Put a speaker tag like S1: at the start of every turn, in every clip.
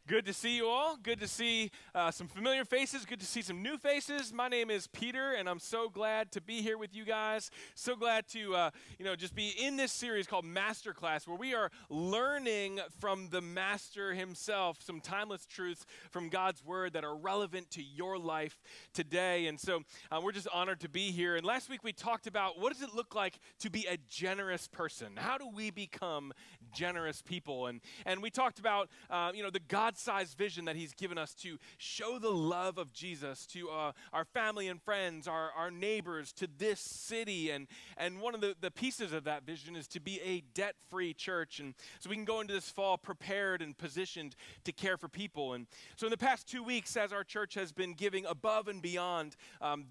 S1: Good to see you all. Good to see some familiar faces. Good to see some new faces. My name is Peter, and I'm so glad to be here with you guys. So glad to, just be in this series called MASTERCLASS, where we are learning from the Master himself some timeless truths from God's Word that are relevant to your life today. And so we're just honored to be here. And last week we talked about what does it look like to be a generous person? How do we become generous people? And we talked about, the God-sized vision that he's given us to show the love of Jesus to our family and friends, our neighbors, to this city. And one of the pieces of that vision is to be a debt-free church. And so we can go into this fall prepared and positioned to care for people. And so in the past 2 weeks, as our church has been giving above and beyond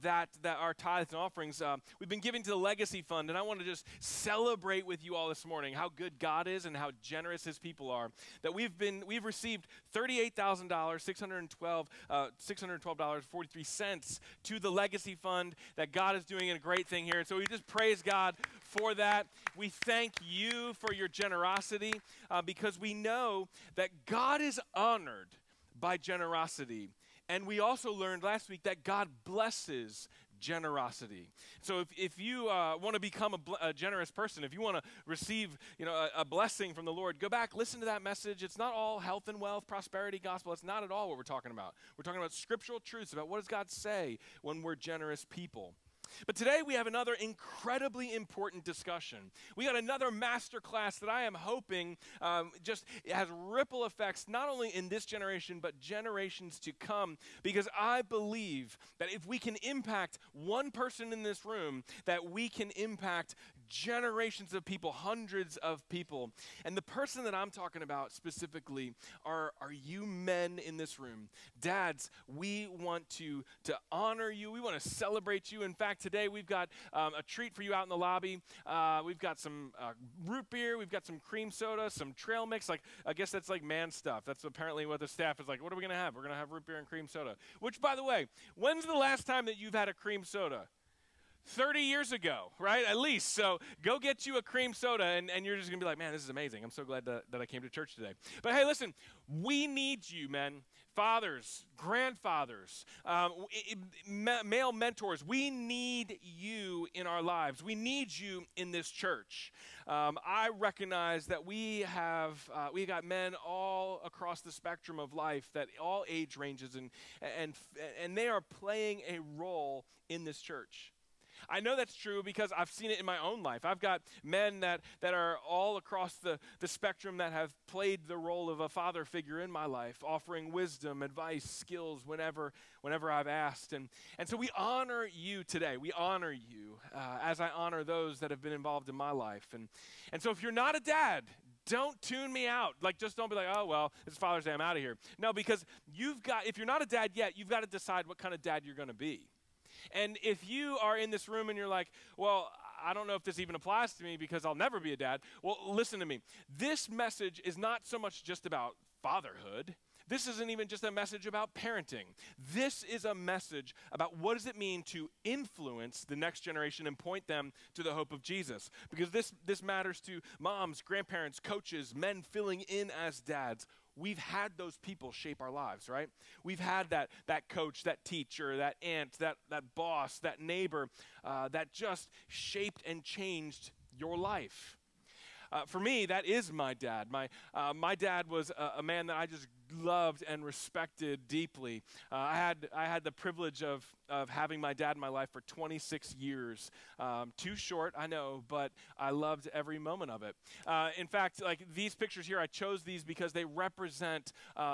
S1: that our tithes and offerings, we've been giving to the Legacy Fund. And I want to just celebrate with you all this morning how good God is and how generous his people are. That we've received $38,000, $612.43 to the Legacy Fund, that God is doing a great thing here. And so we just praise God for that. We thank you for your generosity because we know that God is honored by generosity. And we also learned last week that God blesses generosity. So if you want to become a generous person, if you want to receive a blessing from the Lord, go back, listen to that message. It's not all health and wealth, prosperity gospel. It's not at all what we're talking about. We're talking about scriptural truths about what does God say when we're generous people. But today we have another incredibly important discussion. We got another master class that I am hoping just has ripple effects not only in this generation but generations to come, because I believe that if we can impact one person in this room, that we can impact generations of people, hundreds of people. And the person that I'm talking about specifically are you men in this room. Dads, we want to honor you. We want to celebrate you. In fact, today we've got a treat for you out in the lobby. We've got some root beer. We've got some cream soda, some trail mix. I guess that's like man stuff. That's apparently what the staff is like. What are we going to have? We're going to have root beer and cream soda. Which, by the way, when's the last time that you've had a cream soda? 30 years ago, right? At least. So go get you a cream soda, and you're just going to be like, man, this is amazing. I'm so glad that I came to church today. But hey, listen, we need you, men. Fathers, grandfathers, male mentors. We need you in our lives. We need you in this church. I recognize that we got men all across the spectrum of life, that all age ranges, and they are playing a role in this church. I know that's true because I've seen it in my own life. I've got men that are all across the spectrum that have played the role of a father figure in my life, offering wisdom, advice, skills whenever I've asked. And so we honor you today. We honor you as I honor those that have been involved in my life. And so if you're not a dad, don't tune me out. Just don't be like, oh, well, it's Father's Day, I'm out of here. No, because if you're not a dad yet, you've got to decide what kind of dad you're going to be. And if you are in this room and you're like, well, I don't know if this even applies to me because I'll never be a dad. Well, listen to me. This message is not so much just about fatherhood. This isn't even just a message about parenting. This is a message about what does it mean to influence the next generation and point them to the hope of Jesus. Because this matters to moms, grandparents, coaches, men filling in as dads. We've had those people shape our lives, right? We've had that coach, that teacher, that aunt, that boss, that neighbor that just shaped and changed your life. For me, that is my dad. My dad was a man that I just loved and respected deeply. I had the privilege of having my dad in my life for 26 years. Too short, I know, but I loved every moment of it. In fact, these pictures here, I chose these because they represent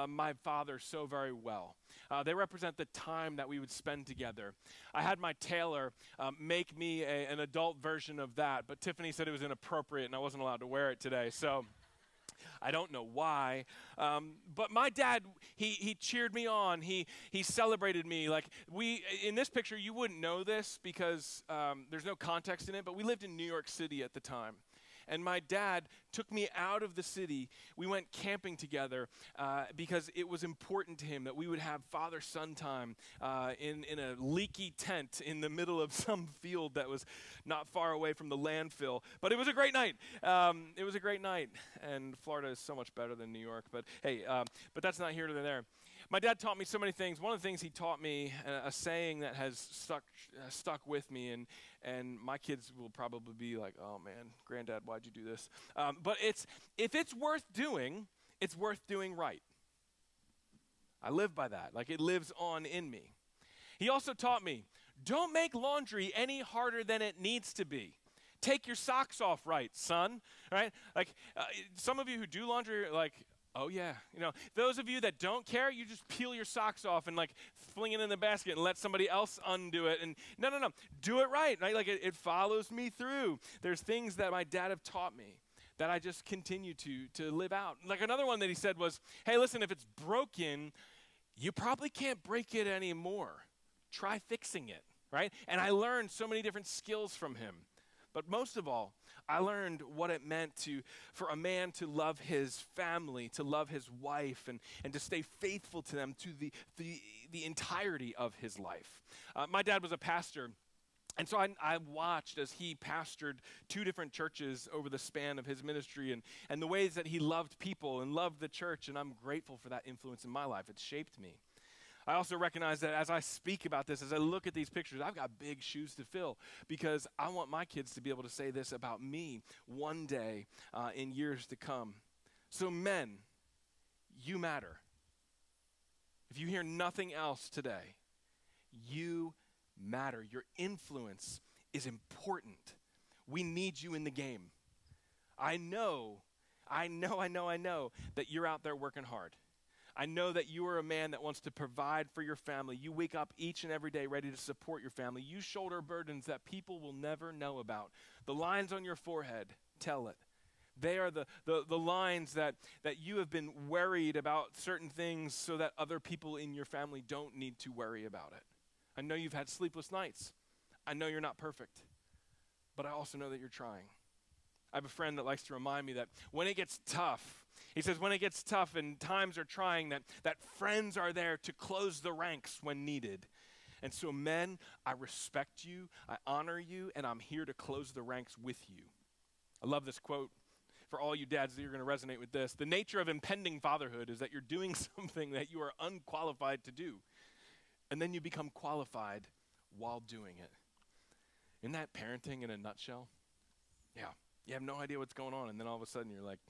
S1: my father so very well. They represent the time that we would spend together. I had my tailor make me an adult version of that, but Tiffany said it was inappropriate and I wasn't allowed to wear it today, so I don't know why, but my dad, he cheered me on. He celebrated me. In this picture, you wouldn't know this because there's no context in it, but we lived in New York City at the time. And my dad took me out of the city. We went camping together because it was important to him that we would have father-son time in a leaky tent in the middle of some field that was not far away from the landfill. But it was a great night. It was a great night. And Florida is so much better than New York. But hey, but that's not here nor there. My dad taught me so many things. One of the things he taught me, a saying that has stuck with me, and my kids will probably be like, "Oh man, Granddad, why'd you do this?" But if it's worth doing, it's worth doing right. I live by that. Like, it lives on in me. He also taught me, don't make laundry any harder than it needs to be. Take your socks off right, son. Right? Like, some of you who do laundry are like, oh yeah, those of you that don't care, you just peel your socks off and like fling it in the basket and let somebody else undo it. And no, do it right. Like it follows me through. There's things that my dad have taught me that I just continue to live out. Like, another one that he said was, hey, listen, if it's broken, you probably can't break it anymore. Try fixing it, right? And I learned so many different skills from him. But most of all, I learned what it meant for a man to love his family, to love his wife, and to stay faithful to them to the entirety of his life. My dad was a pastor, and so I watched as he pastored 2 different churches over the span of his ministry, and the ways that he loved people and loved the church, and I'm grateful for that influence in my life. It shaped me. I also recognize that as I speak about this, as I look at these pictures, I've got big shoes to fill, because I want my kids to be able to say this about me one day in years to come. So men, you matter. If you hear nothing else today, you matter. Your influence is important. We need you in the game. I know that you're out there working hard. I know that you are a man that wants to provide for your family. You wake up each and every day ready to support your family. You shoulder burdens that people will never know about. The lines on your forehead tell it. They are the lines that you have been worried about certain things so that other people in your family don't need to worry about it. I know you've had sleepless nights. I know you're not perfect, but I also know that you're trying. I have a friend that likes to remind me that when it gets tough, he says, when it gets tough and times are trying, that friends are there to close the ranks when needed. And so, men, I respect you, I honor you, and I'm here to close the ranks with you. I love this quote. For all you dads, that you're going to resonate with this. The nature of impending fatherhood is that you're doing something that you are unqualified to do, and then you become qualified while doing it. Isn't that parenting in a nutshell? Yeah. You have no idea what's going on, and then all of a sudden you're like,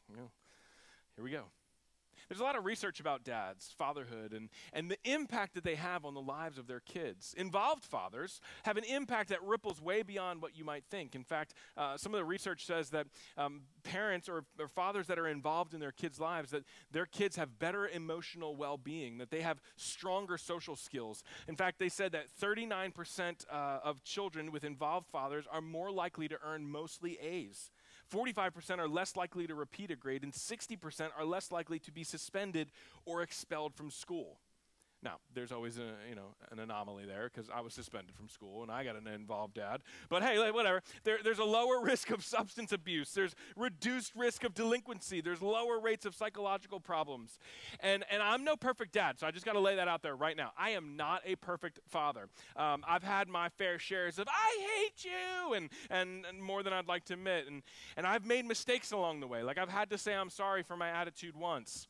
S1: here we go. There's a lot of research about dads, fatherhood, and the impact that they have on the lives of their kids. Involved fathers have an impact that ripples way beyond what you might think. In fact, some of the research says that parents or fathers that are involved in their kids' lives, that their kids have better emotional well-being, that they have stronger social skills. In fact, they said that 39% of children with involved fathers are more likely to earn mostly A's. 45% are less likely to repeat a grade, and 60% are less likely to be suspended or expelled from school. Now, there's always an anomaly there, because I was suspended from school and I got an involved dad. But hey, whatever. There's a lower risk of substance abuse. There's reduced risk of delinquency. There's lower rates of psychological problems. And I'm no perfect dad, so I just got to lay that out there right now. I am not a perfect father. I've had my fair shares of I hate you and more than I'd like to admit. And I've made mistakes along the way. Like, I've had to say I'm sorry for my attitude once.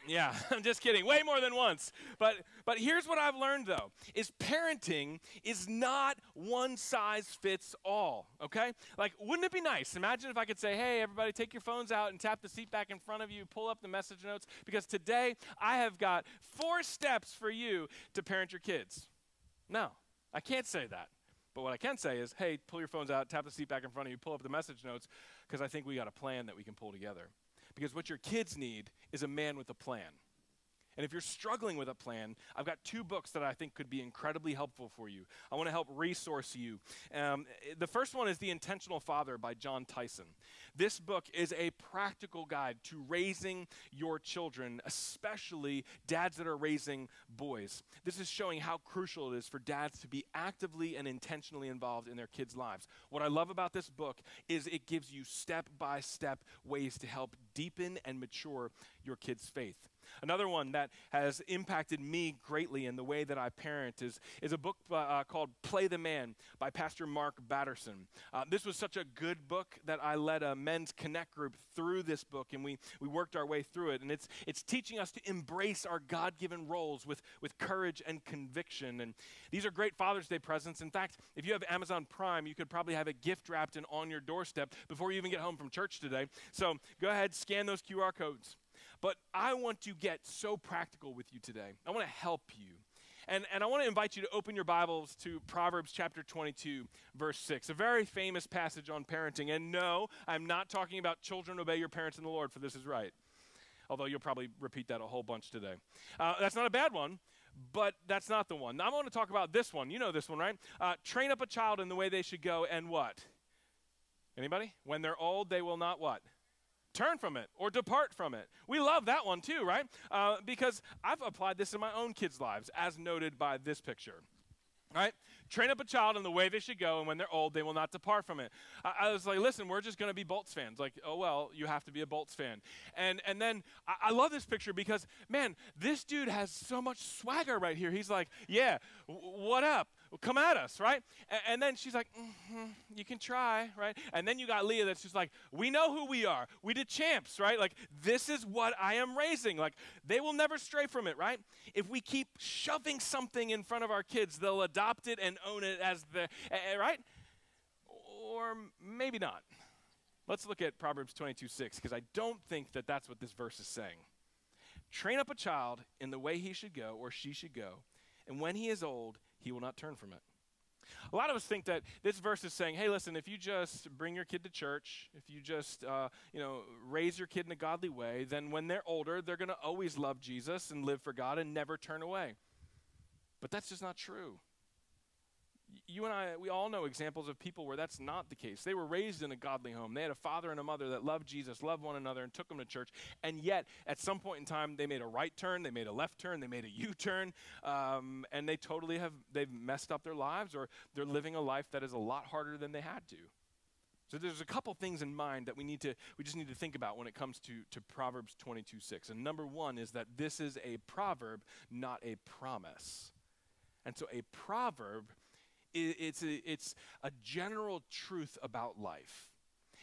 S1: Yeah, I'm just kidding. Way more than once. But here's what I've learned, though, is parenting is not one size fits all, okay? Like, wouldn't it be nice? Imagine if I could say, hey, everybody, take your phones out and tap the seat back in front of you, pull up the message notes, because today I have got 4 steps for you to parent your kids. No, I can't say that. But what I can say is, hey, pull your phones out, tap the seat back in front of you, pull up the message notes, because I think we got a plan that we can pull together. Because what your kids need is a man with a plan. And if you're struggling with a plan, I've got 2 books that I think could be incredibly helpful for you. I want to help resource you. The first one is The Intentional Father by John Tyson. This book is a practical guide to raising your children, especially dads that are raising boys. This is showing how crucial it is for dads to be actively and intentionally involved in their kids' lives. What I love about this book is it gives you step-by-step ways to help deepen and mature your kids' faith. Another one that has impacted me greatly in the way that I parent is a book called Play the Man by Pastor Mark Batterson. This was such a good book that I led a men's connect group through this book, and we worked our way through it. And it's teaching us to embrace our God-given roles with courage and conviction. And these are great Father's Day presents. In fact, if you have Amazon Prime, you could probably have a gift wrapped and on your doorstep before you even get home from church today. So go ahead, scan those QR codes. But I want to get so practical with you today. I want to help you. And I want to invite you to open your Bibles to Proverbs chapter 22, verse 6, a very famous passage on parenting. And no, I'm not talking about children obey your parents in the Lord, for this is right. Although you'll probably repeat that a whole bunch today. That's not a bad one, but that's not the one. Now, I want to talk about this one. You know this one, right? Train up a child in the way they should go, and what? Anybody? When they're old, they will not what? Turn from it or depart from it. We love that one too, right? Because I've applied this in my own kids' lives, as noted by this picture. Right? Train up a child in the way they should go, and when they're old, they will not depart from it. I was like, listen, we're just going to be Bolts fans. Like, oh, well, you have to be a Bolts fan. And then I love this picture because, man, this dude has so much swagger right here. He's like, yeah, what up? Come at us, right? And then she's like, you can try, right? And then you got Leah that's just like, we know who we are. We the champs, right? Like, this is what I am raising. Like, they will never stray from it, right? If we keep shoving something in front of our kids, they'll adopt it and own it as the, right? Or maybe not. Let's look at Proverbs 22:6, because I don't think that that's what this verse is saying. Train up a child in the way he should go or she should go, and when he is old, he will not turn from it. A lot of us think that this verse is saying, hey, listen, if you just bring your kid to church, if you just, raise your kid in a godly way, then when they're older, they're going to always love Jesus and live for God and never turn away. But that's just not true. You and I, we all know examples of people where that's not the case. They were raised in a godly home. They had a father and a mother that loved Jesus, loved one another, and took them to church. And yet, at some point in time, they made a right turn, they made a left turn, they made a U-turn, and they've messed up their lives, or they're living a life that is a lot harder than they had to. So there's a couple things in mind that we just need to think about when it comes to Proverbs 22:6. And number one is that this is a proverb, not a promise. And so a proverb, it's a general truth about life.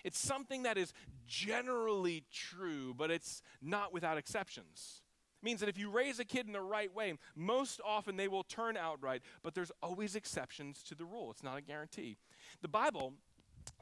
S1: It's something that is generally true, but it's not without exceptions. It means that if you raise a kid in the right way, most often they will turn out right, but there's always exceptions to the rule. It's not a guarantee. The Bible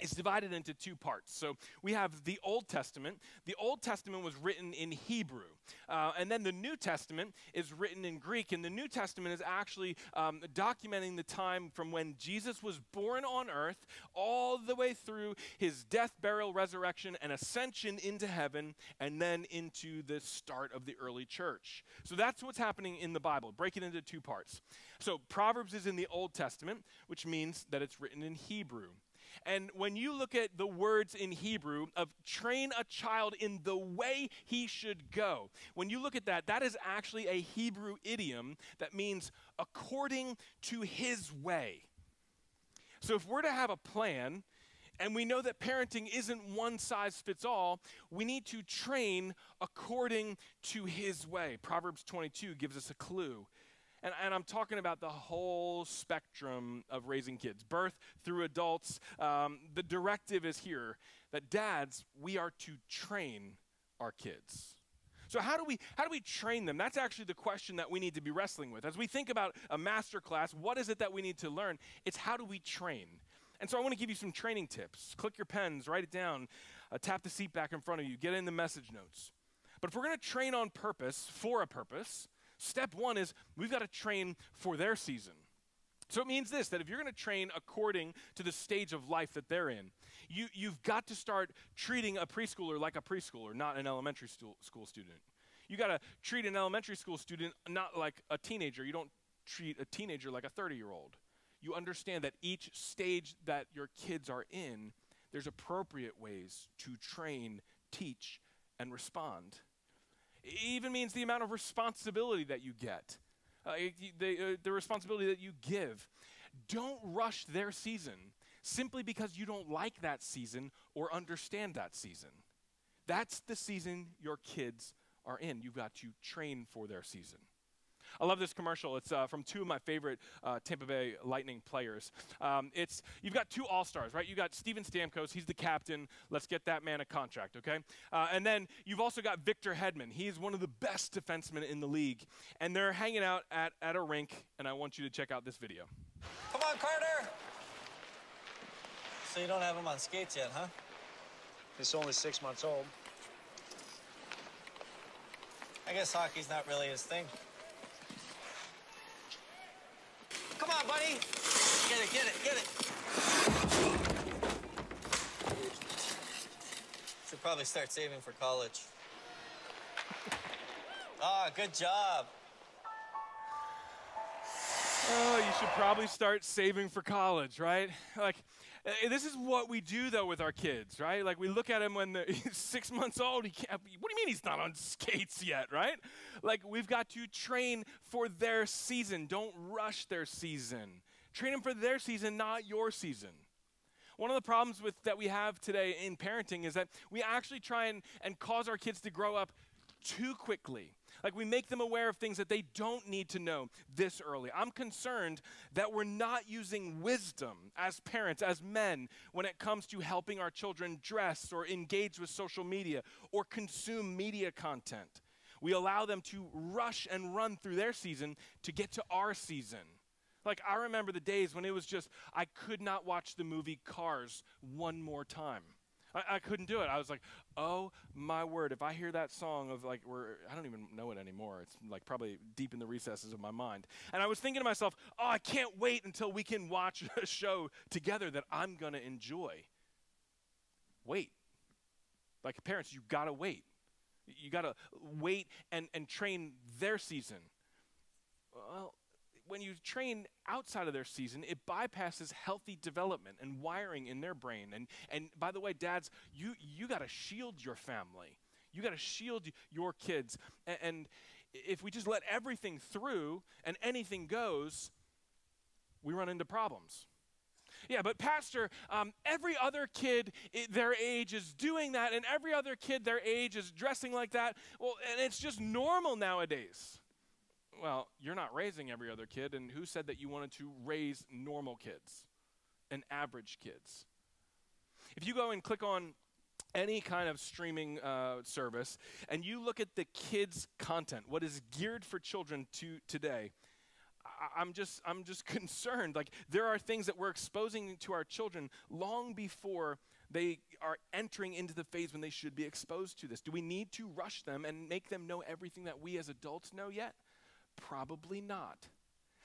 S1: is divided into 2 parts. So we have the Old Testament. The Old Testament was written in Hebrew. And then the New Testament is written in Greek. And the New Testament is actually documenting the time from when Jesus was born on earth all the way through his death, burial, resurrection, and ascension into heaven, and then into the start of the early church. So that's what's happening in the Bible. Break it into 2 parts. So Proverbs is in the Old Testament, which means that it's written in Hebrew. And when you look at the words in Hebrew of train a child in the way he should go, when you look at that, that is actually a Hebrew idiom that means according to his way. So if we're to have a plan, and we know that parenting isn't one size fits all, we need to train according to his way. Proverbs 22 gives us a clue. And I'm talking about the whole spectrum of raising kids, birth through adults. The directive is here that dads, we are to train our kids. So how do we train them? That's actually the question that we need to be wrestling with. As we think about a master class, what is it that we need to learn? It's how do we train? And so I want to give you some training tips. Click your pens, write it down, tap the seat back in front of you, get in the message notes. But if we're going to train on purpose, for a purpose, step one is we've got to train for their season. So it means this, that if you're going to train according to the stage of life that they're in, you've got to start treating a preschooler like a preschooler, not an elementary school student. You got to treat an elementary school student not like a teenager. You don't treat a teenager like a 30-year-old. You understand that each stage that your kids are in, there's appropriate ways to train, teach, and respond. It even means the amount of responsibility that you get, the responsibility that you give. Don't rush their season simply because you don't like that season or understand that season. That's the season your kids are in. You've got to train for their season. I love this commercial. It's from two of my favorite Tampa Bay Lightning players. You've got two all-stars, right? You've got Steven Stamkos. He's the captain. Let's get that man a contract, okay? And then you've also got Victor Hedman. He's one of the best defensemen in the league. And they're hanging out at a rink, and I want you to check out this video.
S2: Come on, Carter! So you don't have him on skates yet, huh?
S3: He's only 6 months old.
S2: I guess hockey's not really his thing. Come on, buddy! Get it, get it, get it! Should probably start saving for college. Ah, good job.
S1: Oh, you should probably start saving for college, right? Like, this is what we do, though, with our kids, right? Like, we look at him when he's 6 months old. What do you mean he's not on skates yet, right? Like, we've got to train for their season. Don't rush their season. Train them for their season, not your season. One of the problems that we have today in parenting is that we actually try and cause our kids to grow up too quickly. Like, we make them aware of things that they don't need to know this early. I'm concerned that we're not using wisdom as parents, as men, when it comes to helping our children dress or engage with social media or consume media content. We allow them to rush and run through their season to get to our season. Like, I remember the days when it was just, I could not watch the movie Cars one more time. I couldn't do it. I was like, oh my word, if I hear that song of like, I don't even know it anymore. It's like probably deep in the recesses of my mind. And I was thinking to myself, oh, I can't wait until we can watch a show together that I'm going to enjoy. Wait. Like, parents, you got to wait. You got to wait and train their season. Well, when you train outside of their season, it bypasses healthy development and wiring in their brain. And by the way, dads, you got to shield your family. You got to shield your kids. And if we just let everything through and anything goes, we run into problems. Yeah, but pastor, every other kid their age is doing that, and every other kid their age is dressing like that. Well, and it's just normal nowadays. Well, you're not raising every other kid, and who said that you wanted to raise normal kids and average kids? If you go and click on any kind of streaming service, and you look at the kids' content, what is geared for children today, I'm just concerned. Like, there are things that we're exposing to our children long before they are entering into the phase when they should be exposed to this. Do we need to rush them and make them know everything that we as adults know yet? Probably not.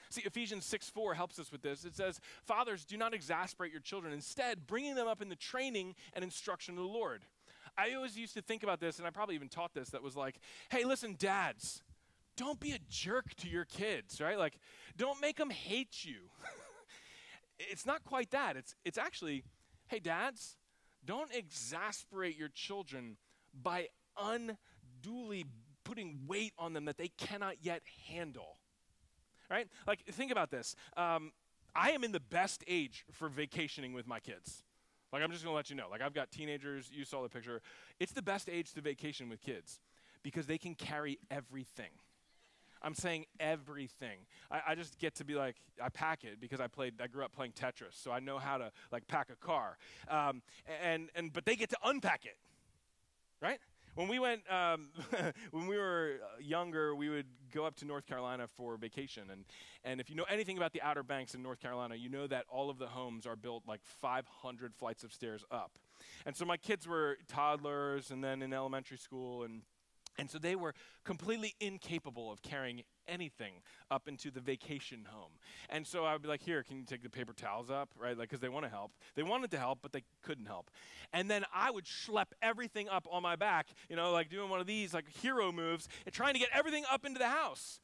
S1: See, Ephesians 6:4 helps us with this. It says, fathers, do not exasperate your children. Instead, bringing them up in the training and instruction of the Lord. I always used to think about this, and I probably even taught this, that was like, hey, listen, dads, don't be a jerk to your kids, right? Like, don't make them hate you. It's not quite that. It's actually, hey, dads, don't exasperate your children by unduly putting weight on them that they cannot yet handle, right? Like, think about this. I am in the best age for vacationing with my kids. Like, I'm just going to let you know. Like, I've got teenagers. You saw the picture. It's the best age to vacation with kids because they can carry everything. I'm saying everything. I just get to be like, I pack it because I grew up playing Tetris, so I know how to, like, pack a car. But they get to unpack it, right? When we went, when we were younger, we would go up to North Carolina for vacation. And if you know anything about the Outer Banks in North Carolina, you know that all of the homes are built like 500 flights of stairs up. And so my kids were toddlers and then in elementary school. And And so they were completely incapable of carrying anything up into the vacation home. And so I would be like, here, can you take the paper towels up, right? Like, because they want to help. They wanted to help, but they couldn't help. And then I would schlep everything up on my back, like doing one of these like hero moves and trying to get everything up into the house.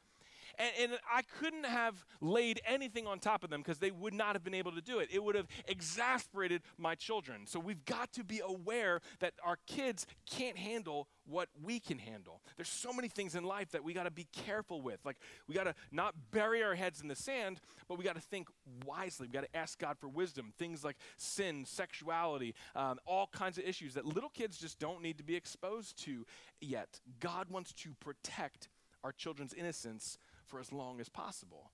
S1: And I couldn't have laid anything on top of them because they would not have been able to do it. It would have exasperated my children. So we've got to be aware that our kids can't handle what we can handle. There's so many things in life that we got to be careful with. Like, we got to not bury our heads in the sand, but we got to think wisely. We got to ask God for wisdom. Things like sin, sexuality, all kinds of issues that little kids just don't need to be exposed to yet. God wants to protect our children's innocence for as long as possible.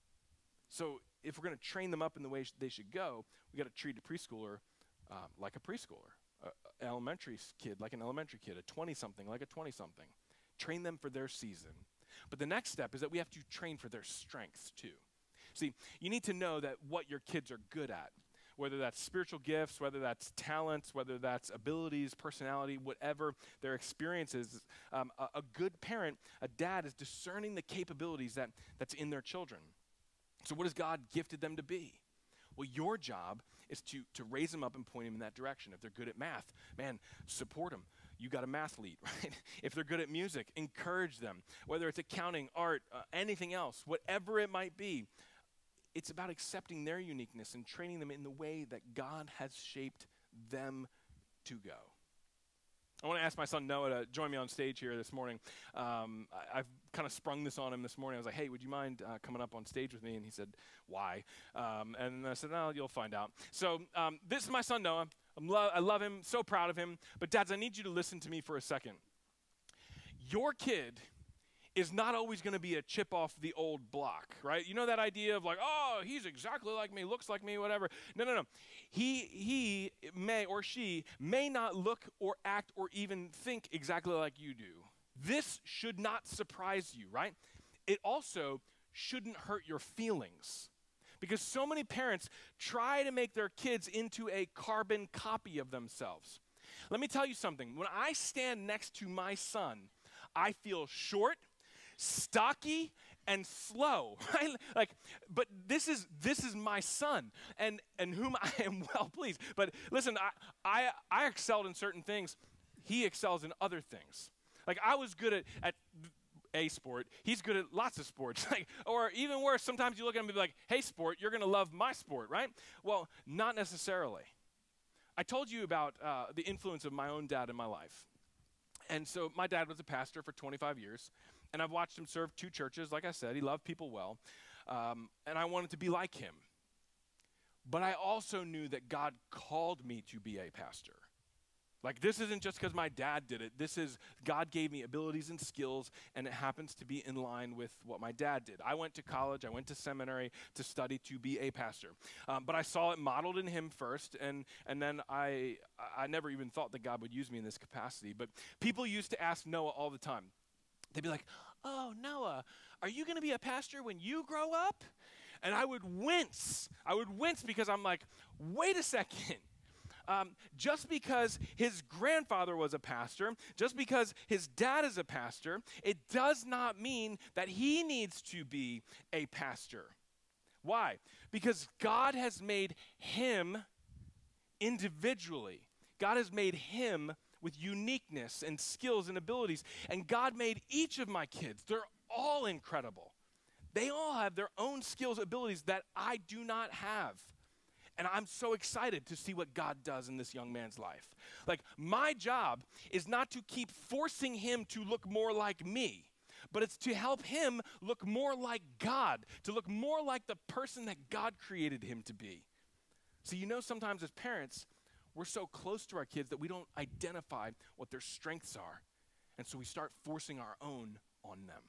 S1: So if we're going to train them up in the way they should go, we got to treat a preschooler like a preschooler, an elementary kid like an elementary kid, a 20-something like a 20-something. Train them for their season. But the next step is that we have to train for their strengths too. See, you need to know that what your kids are good at, whether that's spiritual gifts, whether that's talents, whether that's abilities, personality, whatever their experience is. A good parent, a dad, is discerning the capabilities that's in their children. So what has God gifted them to be? Well, your job is to raise them up and point them in that direction. If they're good at math, man, support them. You got a math lead, right? If they're good at music, encourage them. Whether it's accounting, art, anything else, whatever it might be, it's about accepting their uniqueness and training them in the way that God has shaped them to go. I want to ask my son Noah to join me on stage here this morning. I've kind of sprung this on him this morning. I was like, hey, would you mind coming up on stage with me? And he said, why? And I said, no, you'll find out. So this is my son Noah. I love him, so proud of him. But dads, I need you to listen to me for a second. Your kid is not always going to be a chip off the old block, right? You know that idea of like, oh, he's exactly like me, looks like me, whatever. No. He may or she may not look or act or even think exactly like you do. This should not surprise you, right? It also shouldn't hurt your feelings, because so many parents try to make their kids into a carbon copy of themselves. Let me tell you something. When I stand next to my son, I feel short, stocky, and slow, right? Like, but this is my son, and whom I am well pleased. But listen, I excelled in certain things. He excels in other things. Like, I was good at a sport. He's good at lots of sports. Like, or even worse, sometimes you look at him and be like, hey, sport, you're going to love my sport, right? Well, not necessarily. I told you about the influence of my own dad in my life. And so my dad was a pastor for 25 years. And I've watched him serve 2 churches. Like I said, he loved people well. And I wanted to be like him. But I also knew that God called me to be a pastor. Like, this isn't just because my dad did it. This is, God gave me abilities and skills, and it happens to be in line with what my dad did. I went to college, I went to seminary to study to be a pastor. But I saw it modeled in him first, and then I never even thought that God would use me in this capacity. But people used to ask Noah all the time. They'd be like, oh, Noah, are you going to be a pastor when you grow up? And I would wince. I would wince because I'm like, wait a second. Just because his grandfather was a pastor, just because his dad is a pastor, it does not mean that he needs to be a pastor. Why? Because God has made him individually. God has made him with uniqueness and skills and abilities. And God made each of my kids. They're all incredible. They all have their own skills, abilities that I do not have. And I'm so excited to see what God does in this young man's life. Like, my job is not to keep forcing him to look more like me, but it's to help him look more like God, to look more like the person that God created him to be. So sometimes as parents, we're so close to our kids that we don't identify what their strengths are. And so we start forcing our own on them.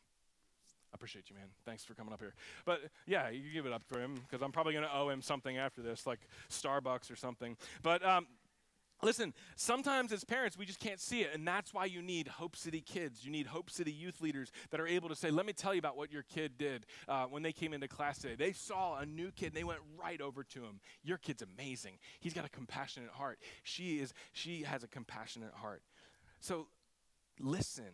S1: I appreciate you, man. Thanks for coming up here. But yeah, you give it up for him, because I'm probably going to owe him something after this, like Starbucks or something. But listen, sometimes as parents, we just can't see it. And that's why you need Hope City kids. You need Hope City youth leaders that are able to say, let me tell you about what your kid did when they came into class today. They saw a new kid, and they went right over to him. Your kid's amazing. He's got a compassionate heart. She has a compassionate heart. So Listen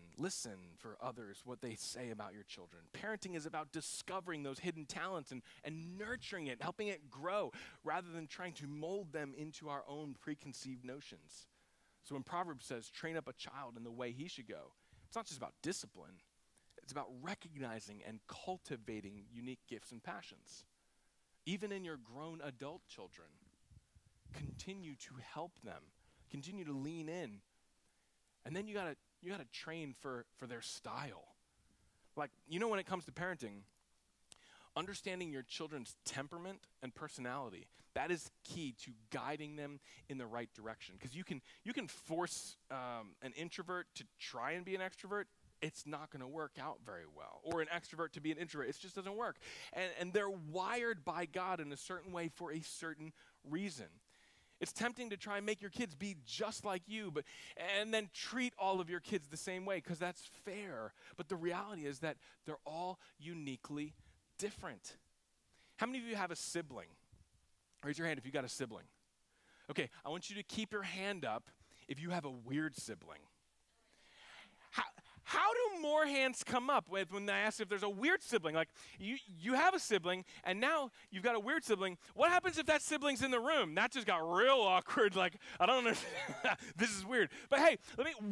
S1: for others, what they say about your children. Parenting is about discovering those hidden talents and nurturing it, helping it grow, rather than trying to mold them into our own preconceived notions. So when Proverbs says, train up a child in the way he should go, it's not just about discipline. It's about recognizing and cultivating unique gifts and passions. Even in your grown adult children, continue to help them. Continue to lean in. And then you gotta train for their style. Like, when it comes to parenting, understanding your children's temperament and personality, that is key to guiding them in the right direction. Because you can force an introvert to try and be an extrovert. It's not going to work out very well. Or an extrovert to be an introvert. It just doesn't work. And they're wired by God in a certain way for a certain reason. It's tempting to try and make your kids be just like you, and then treat all of your kids the same way, because that's fair. But the reality is that they're all uniquely different. How many of you have a sibling? Raise your hand if you got a sibling. Okay, I want you to keep your hand up if you have a weird sibling. How do more hands come up when I ask if there's a weird sibling? Like, you have a sibling, and now you've got a weird sibling. What happens if that sibling's in the room? That just got real awkward. Like, I don't understand. This is weird. But hey,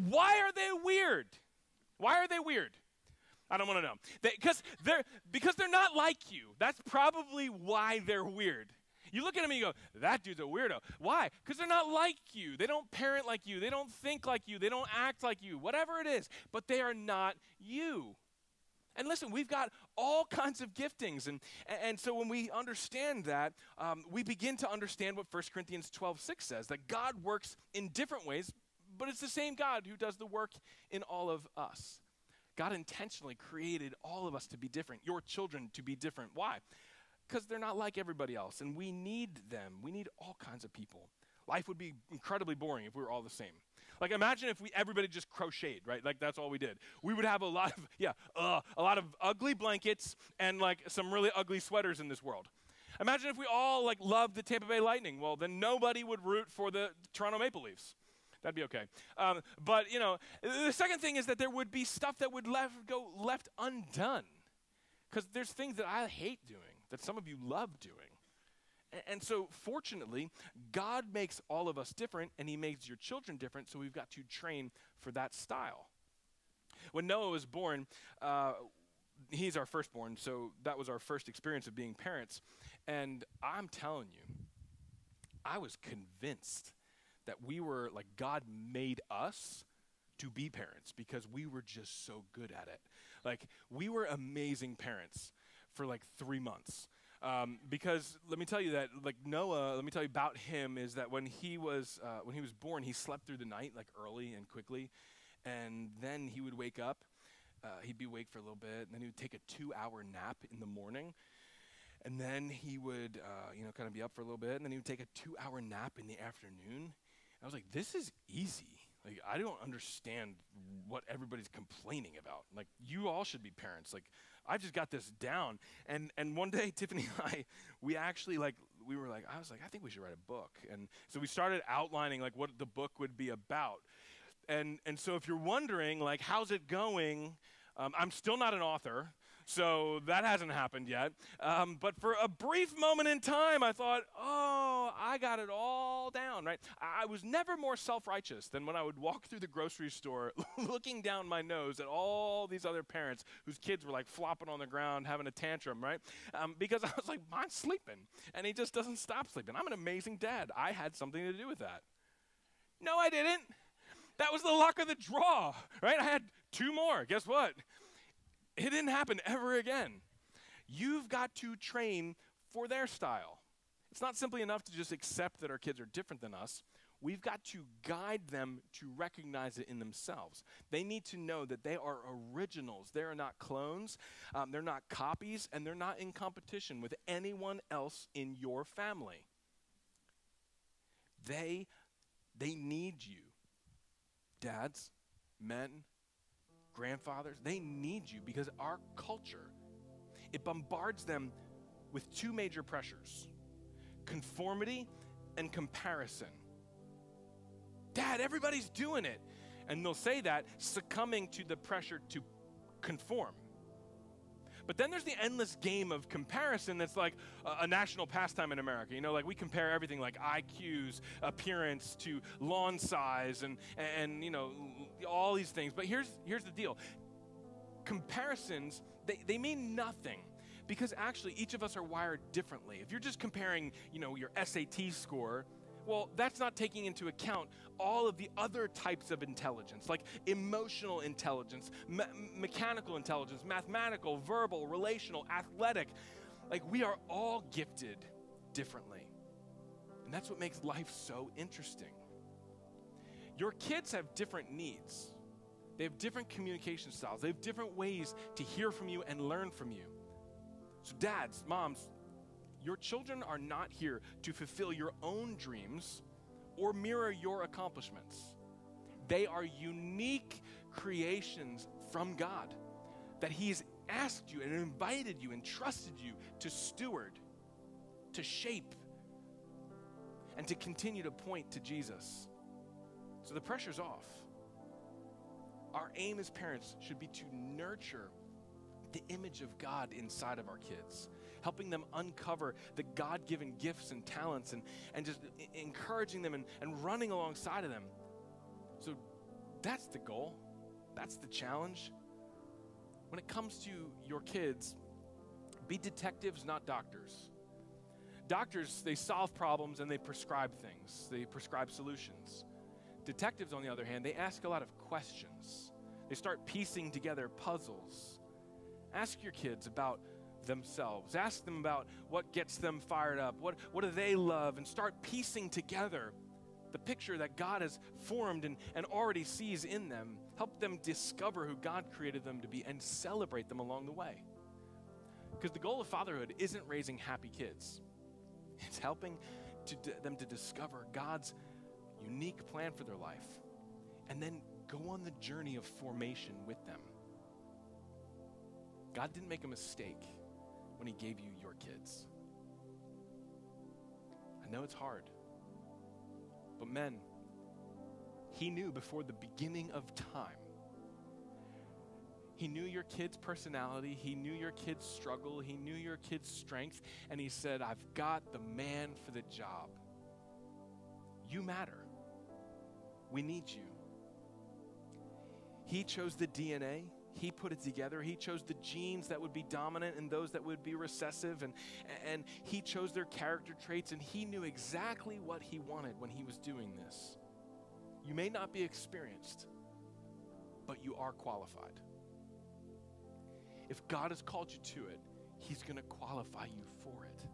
S1: why are they weird? Why are they weird? I don't want to know. Because they're not like you. That's probably why they're weird. You look at them and you go, that dude's a weirdo. Why? Because they're not like you. They don't parent like you. They don't think like you. They don't act like you. Whatever it is. But they are not you. And listen, we've got all kinds of giftings. And so when we understand that, we begin to understand what 1 Corinthians 12:6 says, that God works in different ways, but it's the same God who does the work in all of us. God intentionally created all of us to be different, your children to be different. Why? Because they're not like everybody else, and we need them. We need all kinds of people. Life would be incredibly boring if we were all the same. Like, imagine if everybody just crocheted, right? Like, that's all we did. We would have a lot of ugly blankets and like some really ugly sweaters in this world. Imagine if we all loved the Tampa Bay Lightning. Well, then nobody would root for the Toronto Maple Leafs. That'd be okay. But the second thing is that there would be stuff that would go left undone, because there's things that I hate doing that some of you love doing. And so, fortunately, God makes all of us different, and he makes your children different, so we've got to train for that style. When Noah was born, he's our firstborn, so that was our first experience of being parents. And I'm telling you, I was convinced that God made us to be parents because we were just so good at it. Like, we were amazing parents for 3 months. Because let me tell you that, Noah, let me tell you about him, is that when he was born, he slept through the night, early and quickly. And then he would wake up, he'd be awake for a little bit, and then he would take a 2-hour nap in the morning. And then he would, kind of be up for a little bit, and then he would take a 2-hour nap in the afternoon. I was like, this is easy. I don't understand what everybody's complaining about. You all should be parents. I just got this down. And one day, Tiffany and I, we actually, I was like, I think we should write a book. And so we started outlining, what the book would be about. And so if you're wondering, how's it going, I'm still not an author. So that hasn't happened yet. But for a brief moment in time, I thought, I got it all down, right? I was never more self-righteous than when I would walk through the grocery store looking down my nose at all these other parents whose kids were flopping on the ground, having a tantrum, right? Because I was like, mine's sleeping, and he just doesn't stop sleeping. I'm an amazing dad. I had something to do with that. No, I didn't. That was the luck of the draw, right? I had 2 more. Guess what? It didn't happen ever again. You've got to train for their style. It's not simply enough to just accept that our kids are different than us. We've got to guide them to recognize it in themselves. They need to know that they are originals. They are not clones. They're not copies, and they're not in competition with anyone else in your family. They need you. Dads, men, grandfathers, they need you, because our culture, it bombards them with 2 major pressures: conformity and comparison. Dad, everybody's doing it. And they'll say that succumbing to the pressure to conform. But then there's the endless game of comparison that's like a national pastime in America. You know, like we compare everything like IQs, appearance to lawn size and you know, all these things. But here's the deal. Comparisons, they mean nothing because actually each of us are wired differently. If you're just comparing, you know, your SAT score, well, that's not taking into account all of the other types of intelligence, like emotional intelligence, mechanical intelligence, mathematical, verbal, relational, athletic. Like we are all gifted differently. And that's what makes life so interesting. Your kids have different needs. They have different communication styles. They have different ways to hear from you and learn from you. So dads, moms, your children are not here to fulfill your own dreams or mirror your accomplishments. They are unique creations from God that He's asked you and invited you and trusted you to steward, to shape, and to continue to point to Jesus. So the pressure's off. Our aim as parents should be to nurture the image of God inside of our kids, helping them uncover the God-given gifts and talents and just encouraging them and running alongside of them. So that's the goal. That's the challenge. When it comes to your kids, be detectives, not doctors. Doctors, they solve problems and they prescribe things. They prescribe solutions. Detectives, on the other hand, they ask a lot of questions. They start piecing together puzzles. Ask your kids about themselves. Ask them about what gets them fired up. What do they love? And start piecing together the picture that God has formed and already sees in them. Help them discover who God created them to be and celebrate them along the way. Because the goal of fatherhood isn't raising happy kids. It's helping them to discover God's unique plan for their life and then go on the journey of formation with them. God didn't make a mistake when He gave you your kids. I know it's hard, but men, He knew before the beginning of time. He knew your kid's personality. He knew your kid's struggle. He knew your kid's strength. And He said, I've got the man for the job. You matter. We need you. He chose the DNA. He put it together. He chose the genes that would be dominant and those that would be recessive. And He chose their character traits. And He knew exactly what He wanted when He was doing this. You may not be experienced, but you are qualified. If God has called you to it, He's going to qualify you for it.